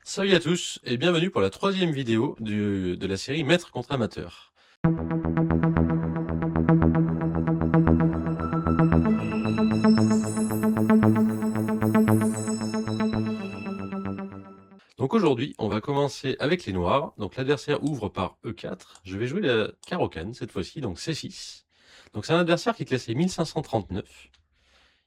Salut à tous et bienvenue pour la troisième vidéo de la série Maître contre amateur. Donc aujourd'hui, on va commencer avec les noirs. Donc l'adversaire ouvre par E4. Je vais jouer la carocane cette fois-ci, donc C6. Donc c'est un adversaire qui est classé 1539.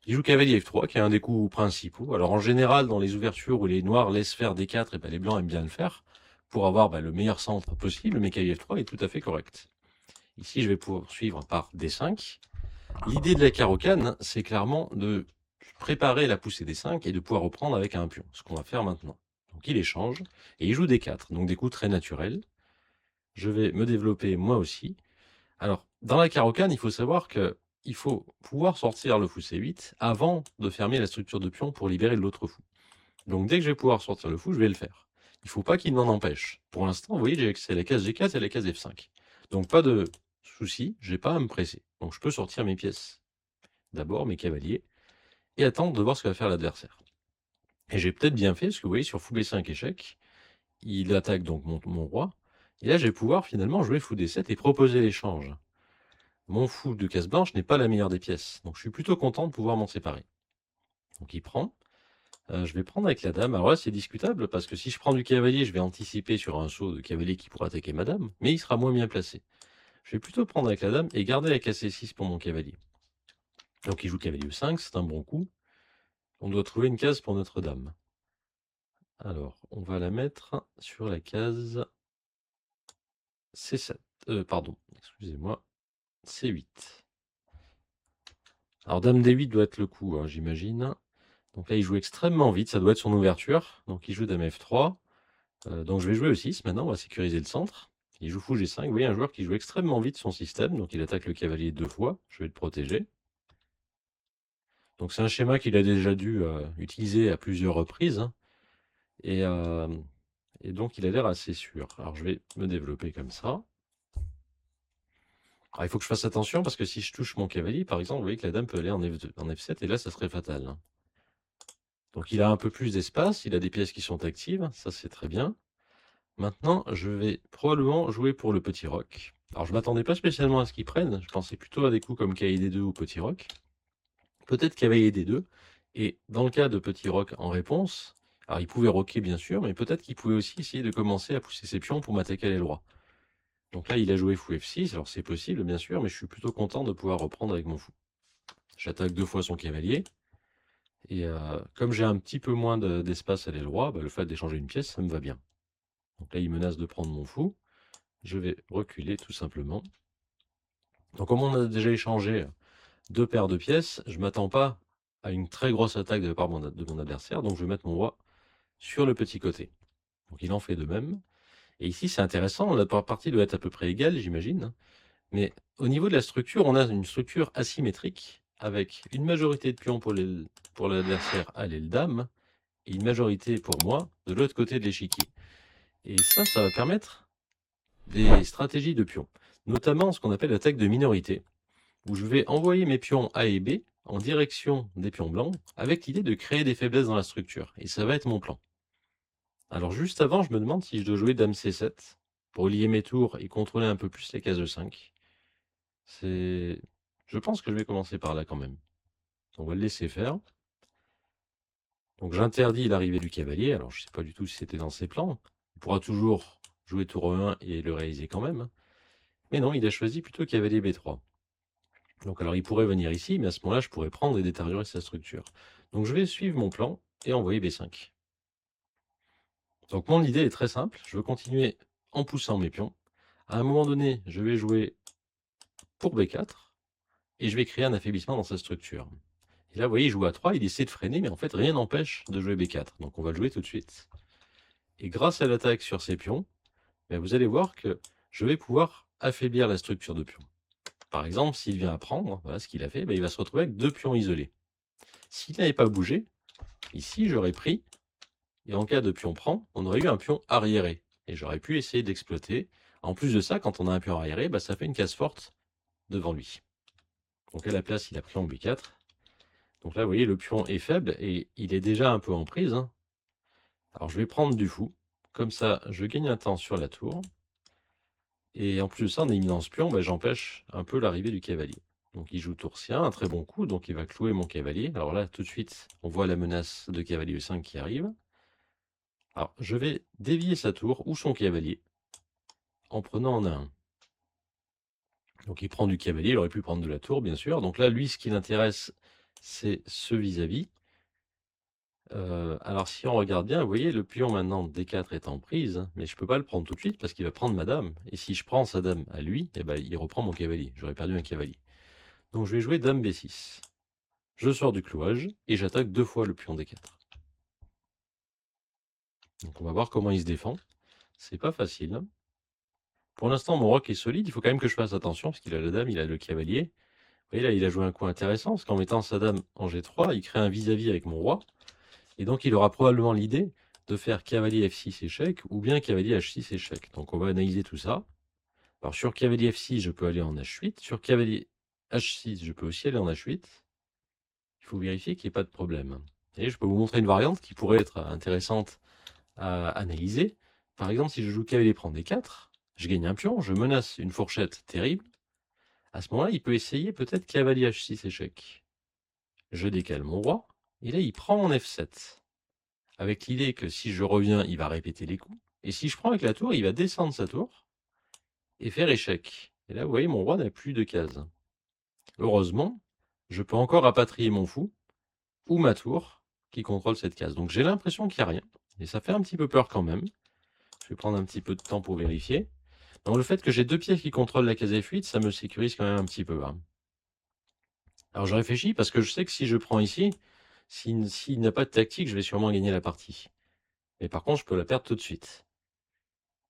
Il joue cavalier F3, qui est un des coups principaux. Alors en général, dans les ouvertures où les noirs laissent faire D4, et ben les blancs aiment bien le faire, pour avoir le meilleur centre possible, mais cavalier F3 est tout à fait correct. Ici, je vais poursuivre par D5. L'idée de la carocane, c'est clairement de préparer la poussée des 5 et de pouvoir reprendre avec un pion, ce qu'on va faire maintenant. Donc il échange, et il joue des 4, donc des coups très naturels. Je vais me développer moi aussi. Alors, dans la carocane, il faut savoir qu'il faut pouvoir sortir le fou C8 avant de fermer la structure de pion pour libérer l'autre fou. Donc dès que je vais pouvoir sortir le fou, je vais le faire. Il ne faut pas qu'il m'en empêche. Pour l'instant, vous voyez, j'ai accès à la case G4 et à la case F5. Donc pas de souci, je n'ai pas à me presser. Donc je peux sortir mes pièces d'abord, mes cavaliers, et attendre de voir ce que va faire l'adversaire. Et j'ai peut-être bien fait, parce que vous voyez, sur fou B5 échec, il attaque donc mon roi, et là je vais pouvoir finalement jouer fou D7 et proposer l'échange. Mon fou de case blanche n'est pas la meilleure des pièces, donc je suis plutôt content de pouvoir m'en séparer. Donc il prend, je vais prendre avec la dame. Alors là c'est discutable, parce que si je prends du cavalier, je vais anticiper sur un saut de cavalier qui pourra attaquer ma dame, mais il sera moins bien placé. Je vais plutôt prendre avec la dame et garder la case C6 pour mon cavalier. Donc il joue cavalier E5, c'est un bon coup. On doit trouver une case pour notre dame. Alors, on va la mettre sur la case C7. Pardon, excusez-moi, C8. Alors, dame D8 doit être le coup, hein, j'imagine. Donc là, il joue extrêmement vite, ça doit être son ouverture. Donc il joue dame F3. Donc je vais jouer E6 maintenant, on va sécuriser le centre. Il joue fou G5. Vous voyez, un joueur qui joue extrêmement vite son système. Donc il attaque le cavalier 2 fois. Je vais le protéger. Donc c'est un schéma qu'il a déjà dû utiliser à plusieurs reprises, hein. Et donc il a l'air assez sûr. Alors je vais me développer comme ça. Alors, il faut que je fasse attention, parce que si je touche mon cavalier, par exemple, vous voyez que la dame peut aller en F2, en F7, et là, ça serait fatal, hein. Donc il a un peu plus d'espace, il a des pièces qui sont actives, ça c'est très bien. Maintenant, je vais probablement jouer pour le petit roc. Alors je ne m'attendais pas spécialement à ce qu'il prenne, je pensais plutôt à des coups comme cavalier D2 ou petit roc. Peut-être cavalier D2, et dans le cas de petit roc en réponse, alors il pouvait roquer bien sûr, mais peut-être qu'il pouvait aussi essayer de commencer à pousser ses pions pour m'attaquer à l'aile droite. Donc là, il a joué fou F6, alors c'est possible bien sûr, mais je suis plutôt content de pouvoir reprendre avec mon fou. J'attaque 2 fois son cavalier, et comme j'ai un petit peu moins d'espace à l'aile droite, le fait d'échanger une pièce, ça me va bien. Donc là, il menace de prendre mon fou. Je vais reculer tout simplement. Donc comme on a déjà échangé 2 paires de pièces, je ne m'attends pas à une très grosse attaque de la part de mon adversaire, donc je vais mettre mon roi sur le petit côté. Donc il en fait de même. Et ici, c'est intéressant, la partie doit être à peu près égale, j'imagine. Mais au niveau de la structure, on a une structure asymétrique, avec une majorité de pions pour l'adversaire à l'aile dame, et une majorité pour moi de l'autre côté de l'échiquier. Et ça va permettre des stratégies de pions, notamment ce qu'on appelle l'attaque de minorité, où je vais envoyer mes pions A et B en direction des pions blancs, avec l'idée de créer des faiblesses dans la structure. Et ça va être mon plan. Alors juste avant, je me demande si je dois jouer dame C7 pour lier mes tours et contrôler un peu plus les cases E5. Je pense que je vais commencer par là quand même. On va le laisser faire. Donc j'interdis l'arrivée du cavalier. Alors je ne sais pas du tout si c'était dans ses plans. Il pourra toujours jouer tour E1 et le réaliser quand même. Mais non, il a choisi plutôt cavalier B3. Donc alors il pourrait venir ici, mais à ce moment-là, je pourrais prendre et détériorer sa structure. Donc je vais suivre mon plan et envoyer B5. Donc mon idée est très simple. Je veux continuer en poussant mes pions. À un moment donné, je vais jouer pour B4 et je vais créer un affaiblissement dans sa structure. Et là, vous voyez, il joue A3, il essaie de freiner, mais en fait, rien n'empêche de jouer B4. Donc on va le jouer tout de suite. Et grâce à l'attaque sur ces pions, vous allez voir que je vais pouvoir affaiblir la structure de pions. Par exemple, s'il vient à prendre, voilà ce qu'il a fait, il va se retrouver avec 2 pions isolés. S'il n'avait pas bougé, ici, j'aurais pris, et en cas de pion prend, on aurait eu un pion arriéré. Et j'aurais pu essayer d'exploiter. En plus de ça, quand on a un pion arriéré, ça fait une case forte devant lui. Donc à la place, il a pris en B4. Donc là, vous voyez, le pion est faible et il est déjà un peu en prise, hein. Alors je vais prendre du fou. Comme ça, je gagne un temps sur la tour. Et en plus de ça, en éliminant ce pion, j'empêche un peu l'arrivée du cavalier. Donc il joue tour C1, un très bon coup, donc il va clouer mon cavalier. Alors là, tout de suite, on voit la menace de cavalier E5 qui arrive. Alors je vais dévier sa tour ou son cavalier en prenant en A1. Donc il prend du cavalier, il aurait pu prendre de la tour, bien sûr. Donc là, lui, ce qui l'intéresse, c'est ce vis-à-vis. Alors si on regarde bien, vous voyez, le pion maintenant D4 est en prise, hein, mais je ne peux pas le prendre tout de suite parce qu'il va prendre ma dame. Et si je prends sa dame à lui, il reprend mon cavalier. J'aurais perdu un cavalier. Donc je vais jouer dame B6. Je sors du clouage et j'attaque 2 fois le pion D4. Donc on va voir comment il se défend. C'est pas facile, hein. Pour l'instant, mon roc est solide. Il faut quand même que je fasse attention parce qu'il a la dame, il a le cavalier. Vous voyez là, il a joué un coup intéressant parce qu'en mettant sa dame en G3, il crée un vis-à-vis avec mon roi. Et donc il aura probablement l'idée de faire cavalier F6 échec ou bien cavalier H6 échec. Donc on va analyser tout ça. Alors sur cavalier F6, je peux aller en H8. Sur cavalier H6, je peux aussi aller en H8. Il faut vérifier qu'il n'y ait pas de problème. Et je peux vous montrer une variante qui pourrait être intéressante à analyser. Par exemple, si je joue cavalier prend D4, je gagne un pion, je menace une fourchette terrible. À ce moment-là, il peut essayer peut-être cavalier H6 échec. Je décale mon roi, et là, il prend en F7. Avec l'idée que si je reviens, il va répéter les coups. Et si je prends avec la tour, il va descendre sa tour et faire échec. Et là, vous voyez, mon roi n'a plus de cases. Heureusement, je peux encore rapatrier mon fou ou ma tour qui contrôle cette case. Donc j'ai l'impression qu'il n'y a rien. Et ça fait un petit peu peur quand même. Je vais prendre un petit peu de temps pour vérifier. Donc le fait que j'ai deux pièces qui contrôlent la case F8, ça me sécurise quand même un petit peu, hein. Alors je réfléchis parce que je sais que si je prends ici, s'il n'a pas de tactique, je vais sûrement gagner la partie. Mais par contre, je peux la perdre tout de suite.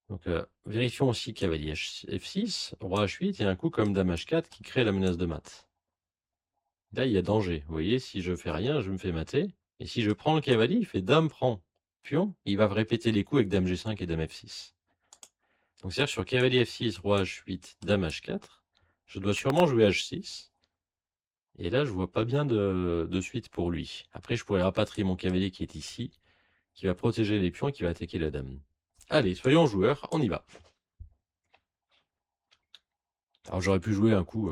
Donc vérifions aussi cavalier F6, roi H8 et un coup comme dame H4 qui crée la menace de mat. Là, il y a danger. Vous voyez, si je fais rien, je me fais mater. Et si je prends le cavalier, il fait dame prend pion. Il va répéter les coups avec dame G5 et dame F6. Donc c'est-à-dire sur cavalier F6, roi H8, dame H4, je dois sûrement jouer H6. Et là, je vois pas bien de suite pour lui. Après, je pourrais rapatrier mon cavalier qui est ici, qui va protéger les pions et qui va attaquer la dame. Allez, soyons joueurs, on y va. Alors j'aurais pu jouer un coup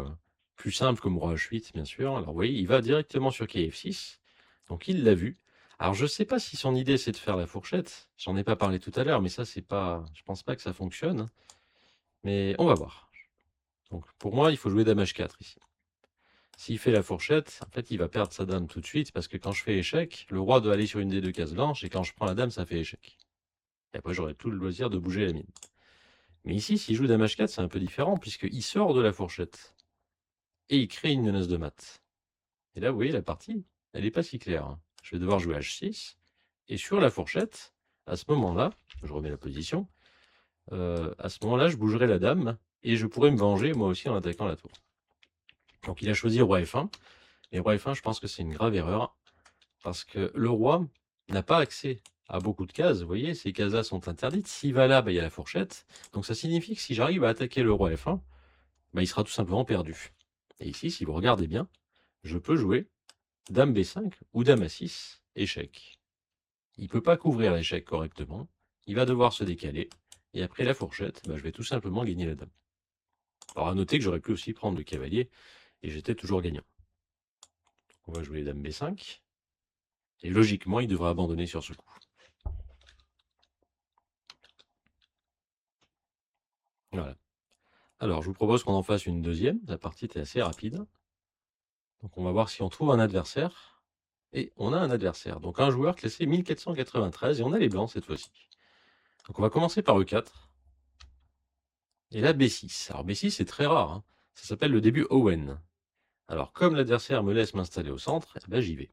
plus simple comme roi H8, bien sûr. Alors vous voyez, il va directement sur KF6. Donc il l'a vu. Alors je ne sais pas si son idée c'est de faire la fourchette. J'en ai pas parlé tout à l'heure, mais ça c'est pas. Je pense pas que ça fonctionne. Mais on va voir. Donc pour moi, il faut jouer dame H4 ici. S'il fait la fourchette, en fait, il va perdre sa dame tout de suite parce que quand je fais échec, le roi doit aller sur une des deux cases blanches et quand je prends la dame, ça fait échec. Et après, j'aurai tout le loisir de bouger la mine. Mais ici, s'il joue dame H4, c'est un peu différent puisqu'il sort de la fourchette et il crée une menace de mat. Et là, vous voyez, la partie, elle n'est pas si claire, hein. Je vais devoir jouer H6. Et sur la fourchette, à ce moment-là, je remets la position, à ce moment-là, je bougerai la dame et je pourrais me venger moi aussi en attaquant la tour. Donc il a choisi roi F1. Et roi F1, je pense que c'est une grave erreur parce que le roi n'a pas accès à beaucoup de cases. Vous voyez, ces cases-là sont interdites. S'il va là, il y a la fourchette. Donc ça signifie que si j'arrive à attaquer le roi F1, il sera tout simplement perdu. Et ici, si vous regardez bien, je peux jouer dame B5 ou dame A6, échec. Il ne peut pas couvrir l'échec correctement. Il va devoir se décaler. Et après la fourchette, je vais tout simplement gagner la dame. Alors à noter que j'aurais pu aussi prendre le cavalier et j'étais toujours gagnant. On va jouer dame B5. Et logiquement, il devrait abandonner sur ce coup. Voilà. Alors, je vous propose qu'on en fasse une deuxième. La partie est assez rapide. Donc, on va voir si on trouve un adversaire. Et on a un adversaire. Donc, un joueur classé 1493. Et on a les blancs cette fois-ci. Donc, on va commencer par E4. Et là, B6. Alors, B6, c'est très rare, hein. Ça s'appelle le début Owen. Alors, comme l'adversaire me laisse m'installer au centre, j'y vais.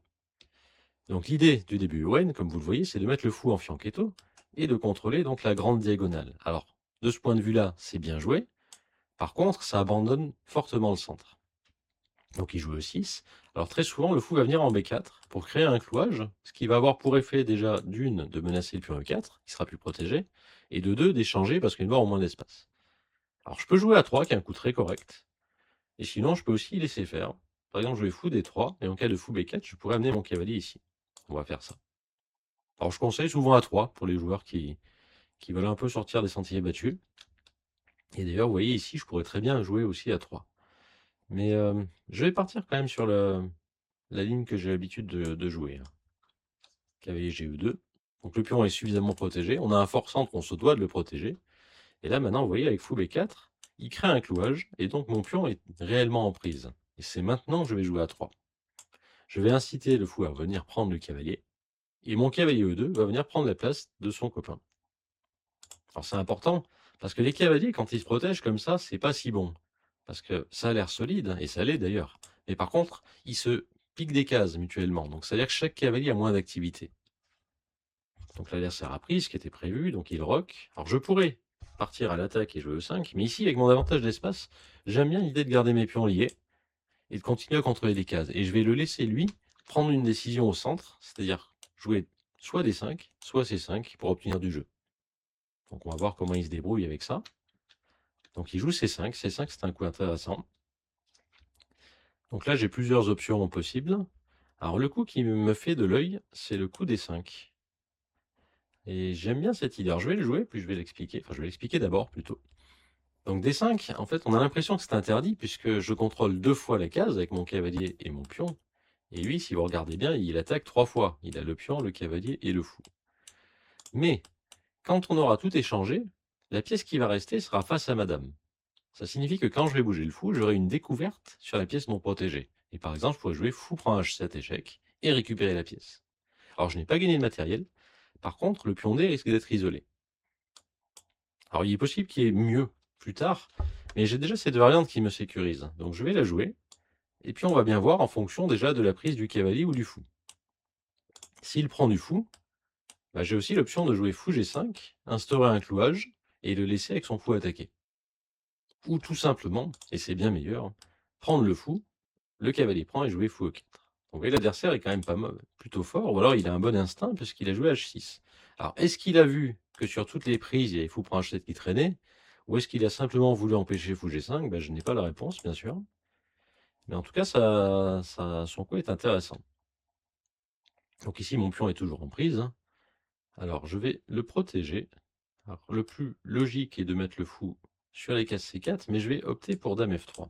Donc, l'idée du début Owen, comme vous le voyez, c'est de mettre le fou en fianchetto et de contrôler donc la grande diagonale. Alors, de ce point de vue-là, c'est bien joué. Par contre, ça abandonne fortement le centre. Donc il joue E6. Alors très souvent, le fou va venir en B4 pour créer un clouage, ce qui va avoir pour effet déjà d'une, de menacer le pion E4, qui sera plus protégé, et de deux, d'échanger parce qu'il va avoir moins d'espace. Alors je peux jouer A3, qui est un coup très correct, et sinon je peux aussi laisser faire. Par exemple, jouer fou D3, et en cas de fou B4, je pourrais amener mon cavalier ici. On va faire ça. Alors je conseille souvent à 3 pour les joueurs qui veulent un peu sortir des sentiers battus. Et d'ailleurs, vous voyez ici, je pourrais très bien jouer aussi à 3. Mais je vais partir quand même sur la ligne que j'ai l'habitude de jouer, hein. Cavalier GE2. Donc le pion est suffisamment protégé. On a un fort centre, on se doit de le protéger. Et là maintenant, vous voyez, avec fou B4, il crée un clouage, et donc mon pion est réellement en prise. Et c'est maintenant que je vais jouer à 3. Je vais inciter le fou à venir prendre le cavalier, et mon cavalier E2 va venir prendre la place de son copain. Alors c'est important, parce que les cavaliers, quand ils se protègent comme ça, c'est pas si bon. Parce que ça a l'air solide, et ça l'est d'ailleurs. Mais par contre, ils se piquent des cases mutuellement. Donc c'est-à-dire que chaque cavalier a moins d'activité. Donc l'adversaire a pris ce qui était prévu, donc il roque. Alors je pourrais partir à l'attaque et jouer E5, mais ici, avec mon avantage d'espace, j'aime bien l'idée de garder mes pions liés et de continuer à contrôler les cases. Et je vais le laisser, lui, prendre une décision au centre, c'est-à-dire jouer soit D5, soit C5 pour obtenir du jeu. Donc on va voir comment il se débrouille avec ça. Donc il joue C5. C5, c'est un coup intéressant. Donc là, j'ai plusieurs options possibles. Alors le coup qui me fait de l'œil, c'est le coup D5. Et j'aime bien cette idée. Alors je vais le jouer, puis je vais l'expliquer. Enfin, je vais l'expliquer d'abord plutôt. Donc D5, en fait, on a l'impression que c'est interdit puisque je contrôle 2 fois la case avec mon cavalier et mon pion. Et lui, si vous regardez bien, il attaque 3 fois. Il a le pion, le cavalier et le fou. Mais quand on aura tout échangé, la pièce qui va rester sera face à madame. Ça signifie que quand je vais bouger le fou, j'aurai une découverte sur la pièce non protégée. Et par exemple, je pourrais jouer fou prend H7 échec et récupérer la pièce. Alors je n'ai pas gagné de matériel. Par contre, le pion D risque d'être isolé. Alors il est possible qu'il y ait mieux plus tard, mais j'ai déjà cette variante qui me sécurise. Donc je vais la jouer, et puis on va bien voir en fonction déjà de la prise du cavalier ou du fou. S'il prend du fou, bah, j'ai aussi l'option de jouer fou G5, instaurer un clouage, et le laisser avec son fou attaqué. Ou tout simplement, et c'est bien meilleur, prendre le fou, le cavalier prend et jouer fou E4. Donc vous voyez, l'adversaire est quand même pas plutôt fort, ou alors il a un bon instinct puisqu'il a joué H6. Alors est-ce qu'il a vu que sur toutes les prises, il y avait fou prend H7 qui traînait, ou est-ce qu'il a simplement voulu empêcher fou G5? Ben, je n'ai pas la réponse, bien sûr. Mais en tout cas, son coup est intéressant. Donc ici, mon pion est toujours en prise, hein. Alors je vais le protéger. Alors, le plus logique est de mettre le fou sur les cases C4, mais je vais opter pour Dame F3.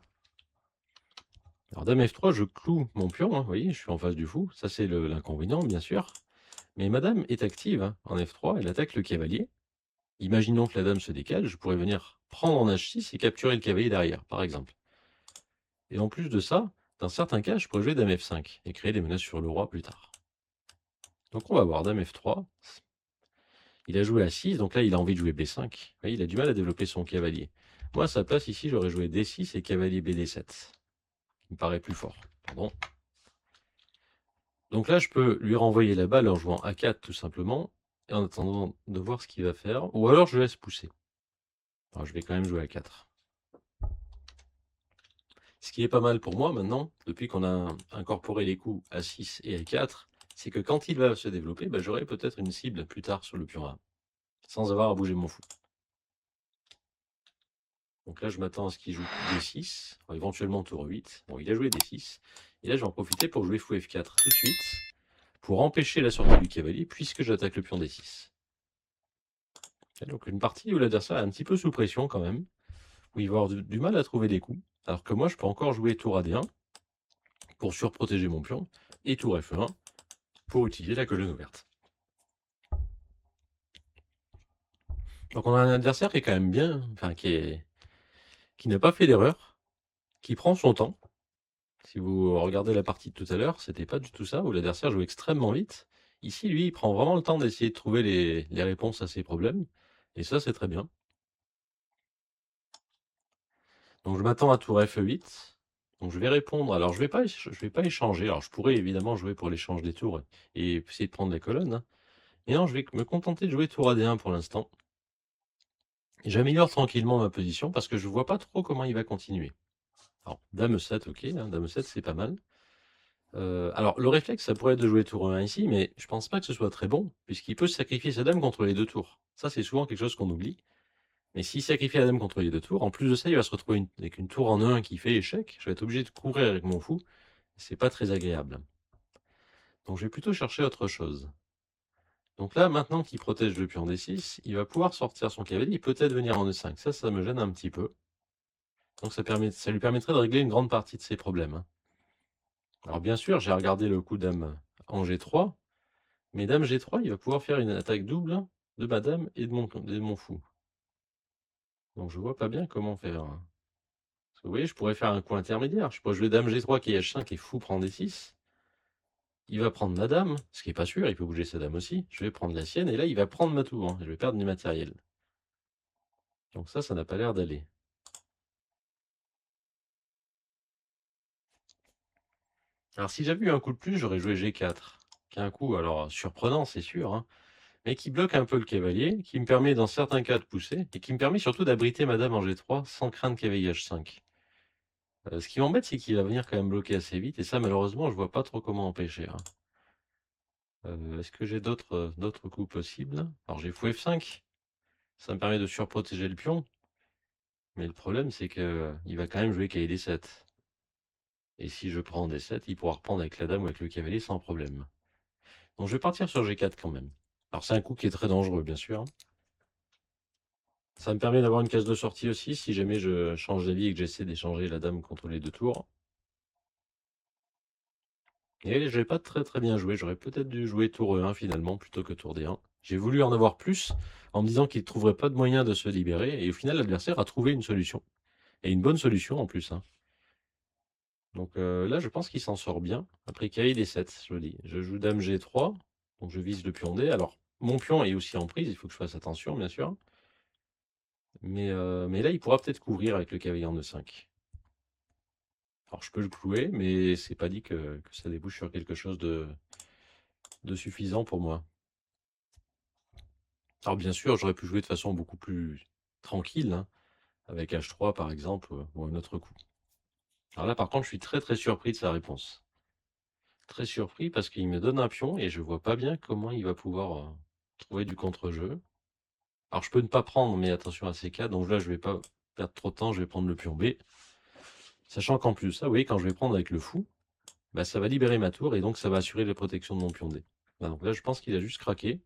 Alors Dame F3, je cloue mon pion, hein, vous voyez, je suis en face du fou. Ça, c'est l'inconvénient, bien sûr. Mais madame est active, hein, en F3, elle attaque le cavalier. Imaginons que la dame se décale, je pourrais venir prendre en H6 et capturer le cavalier derrière, par exemple. Et en plus de ça, dans certains cas, je pourrais jouer Dame F5 et créer des menaces sur le roi plus tard. Donc on va voir Dame F3. Il a joué à 6, donc là il a envie de jouer B5. Vous voyez, il a du mal à développer son cavalier. Moi, à sa place, ici, j'aurais joué D6 et cavalier BD7. Il me paraît plus fort. Pardon. Donc là, je peux lui renvoyer la balle en jouant A4 tout simplement, et en attendant de voir ce qu'il va faire. Ou alors je laisse pousser. Alors, je vais quand même jouer A4. Ce qui est pas mal pour moi maintenant, depuis qu'on a incorporé les coups A6 et A4, c'est que quand il va se développer, bah, j'aurai peut-être une cible plus tard sur le pion A, sans avoir à bouger mon fou. Donc là, je m'attends à ce qu'il joue D6, éventuellement tour 8. Bon, il a joué D6. Et là, je vais en profiter pour jouer fou F4 tout de suite, pour empêcher la sortie du cavalier, puisque j'attaque le pion D6. Donc une partie où l'adversaire est un petit peu sous pression quand même, où il va avoir du mal à trouver des coups, alors que moi, je peux encore jouer tour AD1 pour surprotéger mon pion, et tour F1 pour utiliser la colonne ouverte. Donc on a un adversaire qui est quand même bien, enfin qui n'a pas fait d'erreur, qui prend son temps. Si vous regardez la partie de tout à l'heure, c'était pas du tout ça, où l'adversaire joue extrêmement vite. Ici, lui, il prend vraiment le temps d'essayer de trouver les réponses à ses problèmes, et ça, c'est très bien. Donc je m'attends à tour F8. Donc je vais répondre. Alors je vais pas échanger. Alors je pourrais évidemment jouer pour l'échange des tours et essayer de prendre les colonnes, hein. Et non, je vais me contenter de jouer tour AD1 pour l'instant. J'améliore tranquillement ma position parce que je vois pas trop comment il va continuer. Alors, Dame 7, ok, hein, Dame 7, c'est pas mal. Alors, le réflexe, ça pourrait être de jouer tour 1 ici, mais je pense pas que ce soit très bon, puisqu'il peut sacrifier sa dame contre les 2 tours. Ça, c'est souvent quelque chose qu'on oublie. Mais s'il sacrifie la dame contre les 2 tours, en plus de ça, il va se retrouver avec une tour en 1 qui fait échec. Je vais être obligé de courir avec mon fou. C'est pas très agréable. Donc, je vais plutôt chercher autre chose. Donc là, maintenant qu'il protège le pion D6, il va pouvoir sortir son cavalier et peut-être venir en E5. Ça me gêne un petit peu. Donc ça lui permettrait de régler une grande partie de ses problèmes, hein. Alors bien sûr, j'ai regardé le coup dame en G3, mais dame G3, il va pouvoir faire une attaque double de ma dame et de mon fou. Donc je vois pas bien comment faire, hein. Parce que vous voyez, je pourrais faire un coup intermédiaire. Je pourrais jouer dame G3 qui est H5 et fou prend D6. Il va prendre ma dame, ce qui n'est pas sûr, il peut bouger sa dame aussi. Je vais prendre la sienne, et là, il va prendre ma tour, hein. Je vais perdre du matériel. Donc ça n'a pas l'air d'aller. Alors si j'avais eu un coup de plus, j'aurais joué G4, qui est un coup, alors surprenant, c'est sûr, hein, mais qui bloque un peu le cavalier, qui me permet dans certains cas de pousser, et qui me permet surtout d'abriter ma dame en G3 sans craindre cavalier H5. Ce qui m'embête, c'est qu'il va venir quand même bloquer assez vite, et ça, malheureusement, je vois pas trop comment empêcher, hein. Est-ce que j'ai d'autres coups possibles? Alors j'ai fou F5, ça me permet de surprotéger le pion, mais le problème, c'est que il va quand même jouer cavalier D7. Et si je prends D7, il pourra reprendre avec la dame ou avec le cavalier sans problème. Donc je vais partir sur G4 quand même. Alors c'est un coup qui est très dangereux, bien sûr. Ça me permet d'avoir une case de sortie aussi, si jamais je change d'avis et que j'essaie d'échanger la dame contre les deux tours. Et je n'ai pas très bien joué, j'aurais peut-être dû jouer tour E1 finalement, plutôt que tour D1. J'ai voulu en avoir plus, en me disant qu'il ne trouverait pas de moyen de se libérer, et au final l'adversaire a trouvé une solution. Et une bonne solution en plus, hein. Donc là, je pense qu'il s'en sort bien. Après cavalier D7, je dis. Je joue dame G3, donc je vise le pion D. Alors, mon pion est aussi en prise, il faut que je fasse attention, bien sûr. Mais là, il pourra peut-être couvrir avec le cavalier en E5. Alors, je peux le clouer, mais c'est pas dit que ça débouche sur quelque chose de suffisant pour moi. Alors, bien sûr, j'aurais pu jouer de façon beaucoup plus tranquille, hein, avec H3 par exemple, ou un autre coup. Alors là, par contre, je suis très surpris de sa réponse. Très surpris parce qu'il me donne un pion et je vois pas bien comment il va pouvoir trouver du contre-jeu. Alors je peux ne pas prendre, mais attention à ces cas, donc là je vais pas perdre trop de temps, je vais prendre le pion B. Sachant qu'en plus, ça, vous voyez, quand je vais prendre avec le fou, bah, ça va libérer ma tour et donc ça va assurer la protection de mon pion D. Bah, donc là je pense qu'il a juste craqué.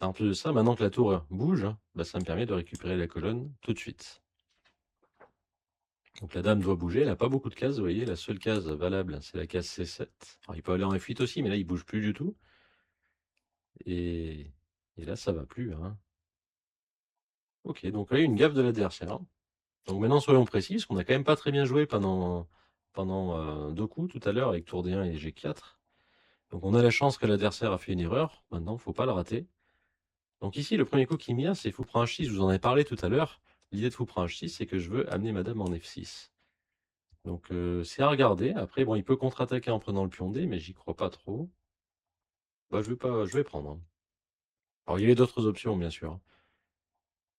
En plus de ça, maintenant que la tour bouge, bah, ça me permet de récupérer la colonne tout de suite. Donc la dame doit bouger, elle n'a pas beaucoup de cases, vous voyez, la seule case valable, c'est la case C7. Alors il peut aller en F8 aussi, mais là il bouge plus du tout. Et là, ça va plus, hein. Ok, donc là, une gaffe de l'adversaire. Donc maintenant, soyons précis, parce qu'on n'a quand même pas très bien joué pendant deux coups tout à l'heure avec tour D1 et G4. Donc on a la chance que l'adversaire a fait une erreur. Maintenant, il ne faut pas le rater. Donc ici, le premier coup qui me vient, c'est fou prend H6. Je vous en ai parlé tout à l'heure. L'idée de fou prend H6, c'est que je veux amener ma dame en F6. Donc c'est à regarder. Après, bon, il peut contre-attaquer en prenant le pion D, mais j'y crois pas trop. Bah, je vais prendre, hein. Alors il y avait d'autres options, bien sûr.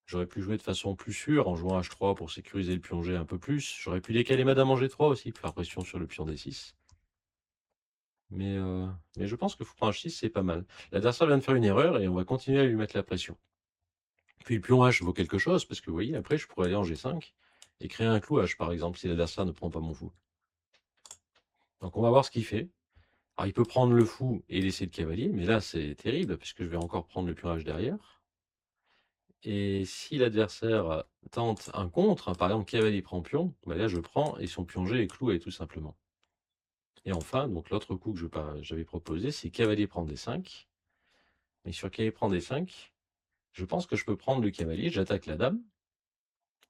J'aurais pu jouer de façon plus sûre en jouant H3 pour sécuriser le pion G un peu plus. J'aurais pu décaler madame en G3 aussi pour faire pression sur le pion D6. Mais je pense que fou prend H6, c'est pas mal. L'adversaire vient de faire une erreur et on va continuer à lui mettre la pression. Puis le pion H vaut quelque chose parce que vous voyez, après je pourrais aller en G5 et créer un clou H par exemple si l'adversaire ne prend pas mon fou. Donc on va voir ce qu'il fait. Alors il peut prendre le fou et laisser le cavalier, mais là c'est terrible puisque je vais encore prendre le pion H derrière. Et si l'adversaire tente un contre, par exemple cavalier prend pion, bah là je prends et son pion G est cloué tout simplement. Et enfin, donc l'autre coup que j'avais proposé, c'est cavalier prend D5. Mais sur cavalier prend D5, je pense que je peux prendre le cavalier, j'attaque la dame,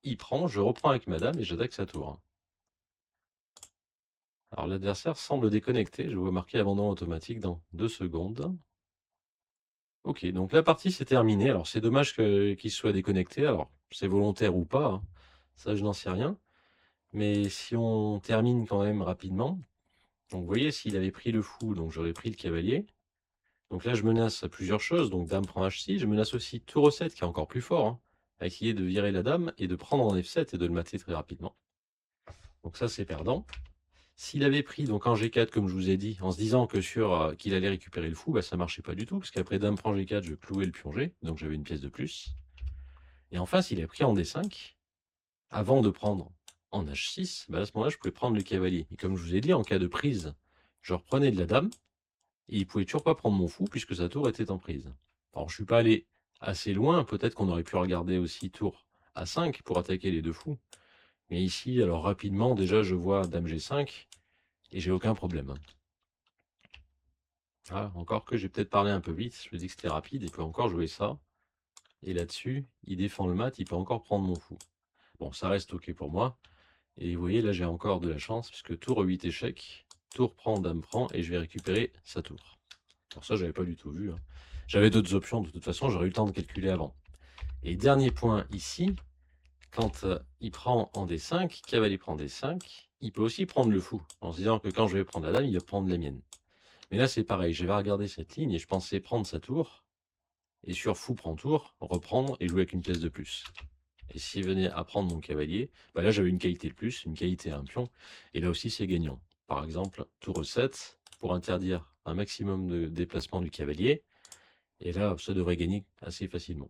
il prend, je reprends avec ma dame et j'attaque sa tour. Alors l'adversaire semble déconnecté, je vois marquer abandon automatique dans 2 secondes. Ok, donc la partie s'est terminée. Alors c'est dommage qu'il soit déconnecté, alors c'est volontaire ou pas, hein. Ça je n'en sais rien. Mais si on termine quand même rapidement, donc vous voyez, s'il avait pris le fou, donc j'aurais pris le cavalier. Donc là, je menace à plusieurs choses. Donc dame prend H6. Je menace aussi tour E7, qui est encore plus fort, hein, à essayer de virer la dame et de prendre en F7 et de le mater très rapidement. Donc ça, c'est perdant. S'il avait pris donc en G4, comme je vous ai dit, en se disant que qu'il allait récupérer le fou, bah, ça marchait pas du tout, parce qu'après dame prend G4, je clouais le pion G, donc j'avais une pièce de plus. Et enfin, s'il a pris en D5, avant de prendre en H6, bah à ce moment-là, je pouvais prendre le cavalier. Et comme je vous ai dit, en cas de prise, je reprenais de la dame, et il pouvait toujours pas prendre mon fou, puisque sa tour était en prise. Alors, je suis pas allé assez loin. Peut-être qu'on aurait pu regarder aussi tour A5 pour attaquer les deux fous. Mais ici, alors rapidement, déjà, je vois dame G5 et j'ai aucun problème. Ah, encore que j'ai peut-être parlé un peu vite. Je me dis que c'était rapide. Il peut encore jouer ça. Et là-dessus, il défend le mat. Il peut encore prendre mon fou. Bon, ça reste OK pour moi. Et vous voyez, là, j'ai encore de la chance puisque tour 8 échec. Tour prend, dame prend et je vais récupérer sa tour. Alors ça, j'avais pas du tout vu, hein. J'avais d'autres options. De toute façon, j'aurais eu le temps de calculer avant. Et dernier point ici, quand il prend en D5, cavalier prend D5, il peut aussi prendre le fou, en se disant que quand je vais prendre la dame, il va prendre la mienne. Mais là, c'est pareil, je vais regarder cette ligne et je pensais prendre sa tour, et sur fou prend tour, reprendre et jouer avec une pièce de plus. Et s'il venait à prendre mon cavalier, bah là j'avais une qualité de plus, une qualité à un pion, et là aussi c'est gagnant. Par exemple, tour E7, pour interdire un maximum de déplacement du cavalier, et là ça devrait gagner assez facilement.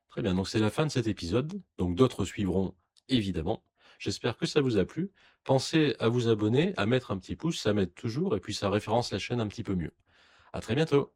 Très bien, donc c'est la fin de cet épisode, donc d'autres suivront évidemment. J'espère que ça vous a plu. Pensez à vous abonner, à mettre un petit pouce, ça m'aide toujours, et puis ça référence la chaîne un petit peu mieux. À très bientôt.